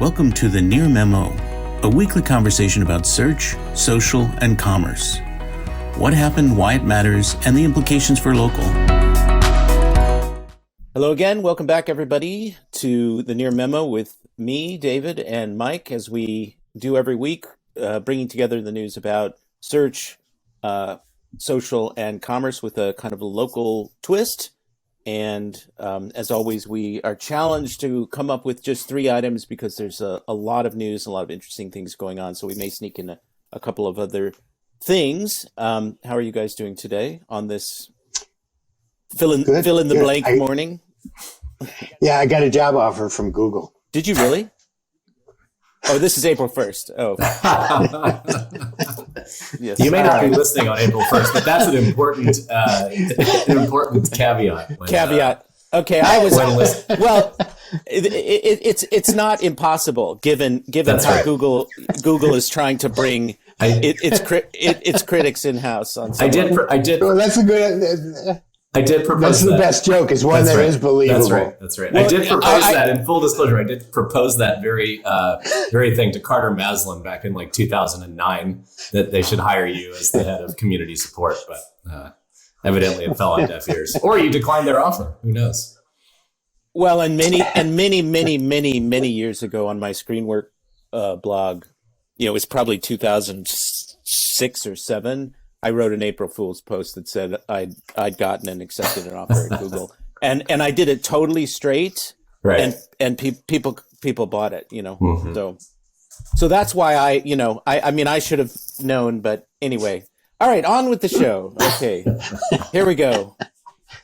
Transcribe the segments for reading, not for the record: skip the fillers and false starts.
Welcome to the Near Memo, a weekly conversation about search, social, and commerce. What happened, why it matters, and the implications for local. Hello again. Welcome back, everybody, to the Near Memo with me, David, and Mike, as we do every week, bringing together the news about search, social, and commerce with a kind of a local twist. And as always, we are challenged to come up with just 3 items because there's a lot of news, a lot of interesting things going on. So we may sneak in a couple of other things. How are you guys doing today on this fill in the blank morning? Yeah, I got a job offer from Google. Did you really? Oh, this is April 1st. Oh. Yes. You may not be listening on April 1st, but that's an important caveat. Caveat. Okay, I was well. It's not impossible given That's how right. Google is trying to bring its critics in house on. I did. Well, that's a good. I did propose. That's the that. best joke. Is one That's that right. is believable. That's right. Well, I did propose that. In full disclosure, I did propose that very thing to Carter Maslin back in 2009 that they should hire you as the head of community support, but evidently it fell on deaf ears. Or you declined their offer. Who knows? Well, and many years ago on my Screenwork blog, it was probably 2006 or 7. I wrote an April Fool's post that said I'd gotten and accepted an offer at Google, and I did it totally straight, right? And people bought it, Mm-hmm. So that's why I should have known, but anyway, all right, on with the show. Okay, here we go.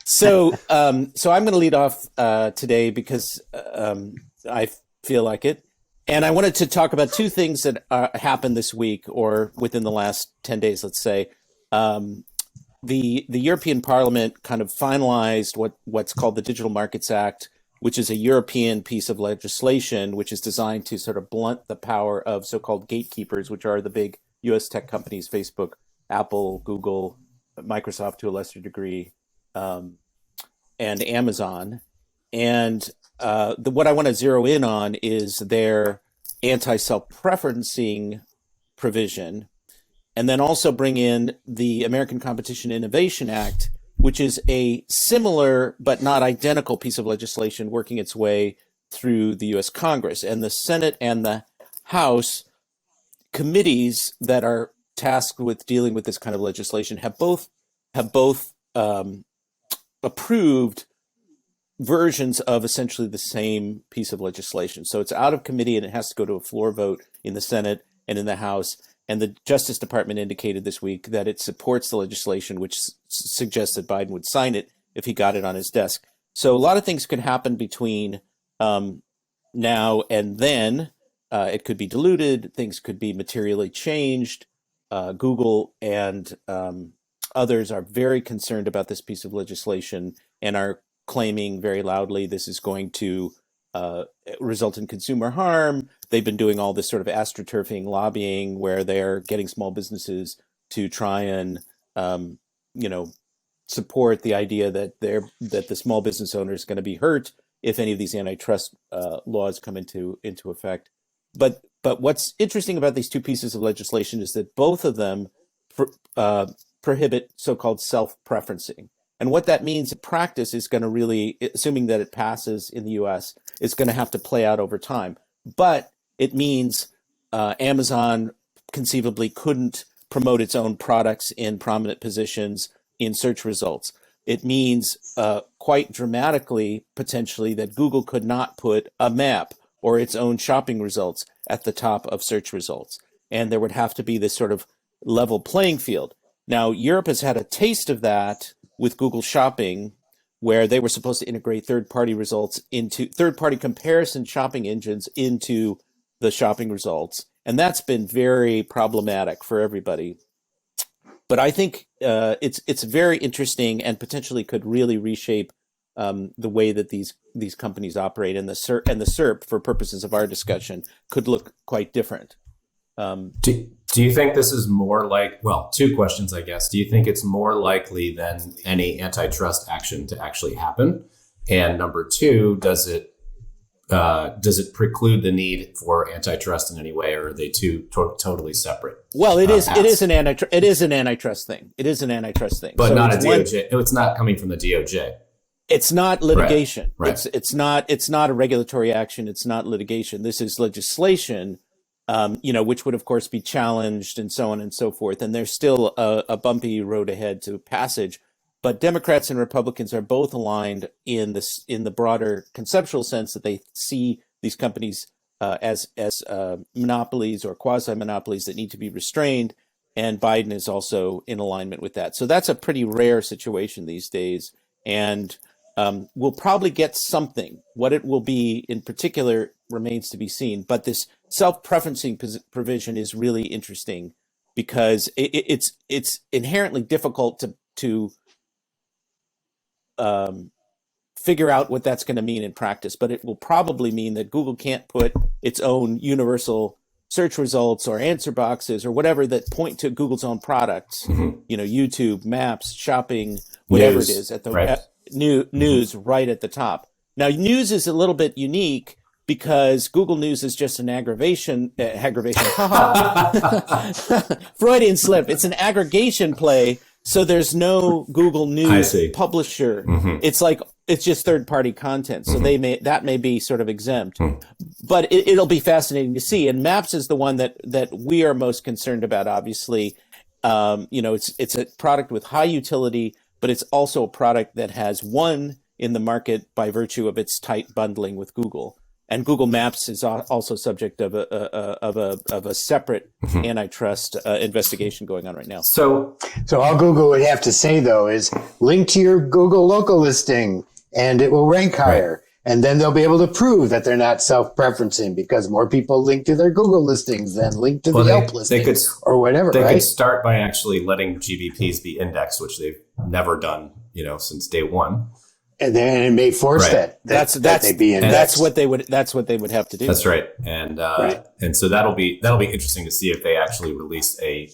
So I'm going to lead off today because I feel like it. And I wanted to talk about 2 things that happened this week or within the last 10 days, let's say. The European Parliament kind of finalized what's called the Digital Markets Act, which is a European piece of legislation which is designed to sort of blunt the power of so-called gatekeepers, which are the big U.S. tech companies, Facebook, Apple, Google, Microsoft to a lesser degree, and Amazon. And what I want to zero in on is their anti-self-preferencing provision, and then also bring in the American Competition Innovation Act, which is a similar but not identical piece of legislation working its way through the U.S. Congress. And the Senate and the House committees that are tasked with dealing with this kind of legislation have both approved versions of essentially the same piece of legislation. So it's out of committee and it has to go to a floor vote in the Senate and in the House. And the Justice Department indicated this week that it supports the legislation, which suggests that Biden would sign it if he got it on his desk. So a lot of things could happen between now and then. It could be diluted. Things could be materially changed. Google and others are very concerned about this piece of legislation and are claiming very loudly this is going to result in consumer harm. They've been doing all this sort of astroturfing lobbying where they're getting small businesses to try and support the idea that the small business owner is going to be hurt if any of these antitrust laws come into effect. But what's interesting about these 2 pieces of legislation is that both of them prohibit so-called self-preferencing. And what that means in practice is going to really, assuming that it passes in the U.S., it's going to have to play out over time. But it means Amazon conceivably couldn't promote its own products in prominent positions in search results. It means quite dramatically, potentially, that Google could not put a map or its own shopping results at the top of search results. And there would have to be this sort of level playing field. Now, Europe has had a taste of that with Google Shopping, where they were supposed to integrate third-party results into third-party comparison shopping engines into the shopping results. And that's been very problematic for everybody. But I think it's very interesting and potentially could really reshape the way that these companies operate, and the SERP, for purposes of our discussion, could look quite different. Do you think this is more like, 2 questions, I guess. Do you think it's more likely than any antitrust action to actually happen? And number 2, does it does it preclude the need for antitrust in any way, or are they two totally separate? Well, it is. Paths? It is an antitrust. It is an antitrust thing. It is an antitrust thing, But so not a it's one- DOJ. It's not coming from the DOJ. It's not litigation. Right. It's not a regulatory action. It's not litigation. This is legislation, which would of course be challenged and so on and so forth. And there's still a bumpy road ahead to passage. But Democrats and Republicans are both aligned in the broader conceptual sense that they see these companies as monopolies or quasi-monopolies that need to be restrained. And Biden is also in alignment with that. So that's a pretty rare situation these days. And we'll probably get something. What it will be in particular remains to be seen. But this self-preferencing provision is really interesting because it's inherently difficult to figure out what that's going to mean in practice. But it will probably mean that Google can't put its own universal search results or answer boxes or whatever that point to Google's own products. YouTube, Maps, shopping, whatever News, it is at the right. News right at the top. Now, news is a little bit unique because Google News is just an aggravation, Freudian slip. It's an aggregation play. So there's no Google News publisher. It's just third-party content. So that may be sort of exempt, but it'll be fascinating to see. And Maps is the one that we are most concerned about. Obviously, it's a product with high utility, but it's also a product that has won in the market by virtue of its tight bundling with Google. And Google Maps is also subject of a separate antitrust investigation going on right now. So all Google would have to say though is link to your Google local listing, and it will rank higher. Right. And then they'll be able to prove that they're not self-preferencing because more people link to their Google listings than link to the Yelp listings or whatever. They right? could start by actually letting GBPs be indexed, which they've never done, since day one. And then it may force that they be indexed. That's what they would have to do. That's right. And so that'll be interesting to see if they actually release a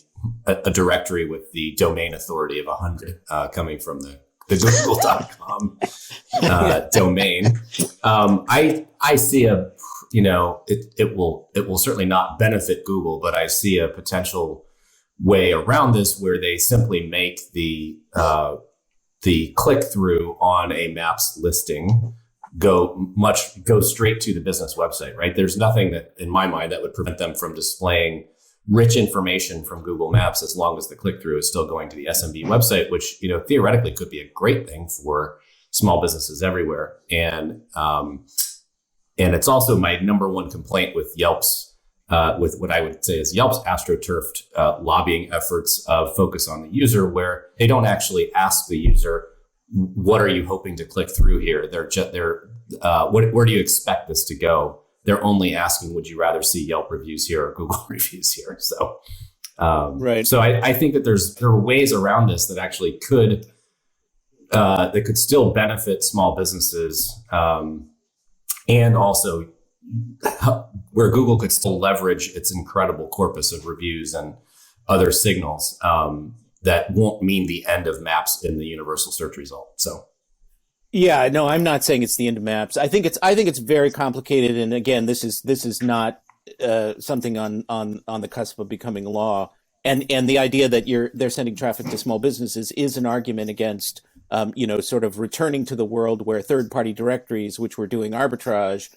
directory with the domain authority of 100 coming from the google.com domain. I see it will certainly not benefit Google, but I see a potential way around this where they simply make the click-through on a Maps listing go straight to the business website, right? There's nothing that, in my mind, that would prevent them from displaying rich information from Google Maps as long as the click-through is still going to the SMB website, which, theoretically could be a great thing for small businesses everywhere. And it's also my number one complaint with Yelp's with what I would say is Yelp's astroturf lobbying efforts of focus on the user, where they don't actually ask the user, what are you hoping to click through here? Where do you expect this to go? They're only asking, would you rather see Yelp reviews here or Google reviews here? So, right. So I think that there are ways around this that actually could still benefit small businesses, and also where Google could still leverage its incredible corpus of reviews and other signals that won't mean the end of Maps in the universal search result. So, yeah, no, I'm not saying it's the end of Maps. I think it's very complicated, and again, this is not something on the cusp of becoming law. And the idea that they're sending traffic to small businesses is an argument against sort of returning to the world where third-party directories, which were doing arbitrage,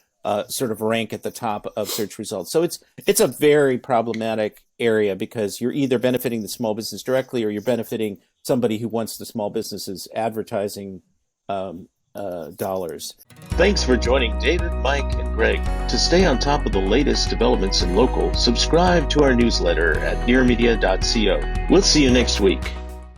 sort of rank at the top of search results. So it's a very problematic area because you're either benefiting the small business directly or you're benefiting somebody who wants the small business's advertising dollars. Thanks for joining David, Mike, and Greg. To stay on top of the latest developments in local, subscribe to our newsletter at nearmedia.co. We'll see you next week.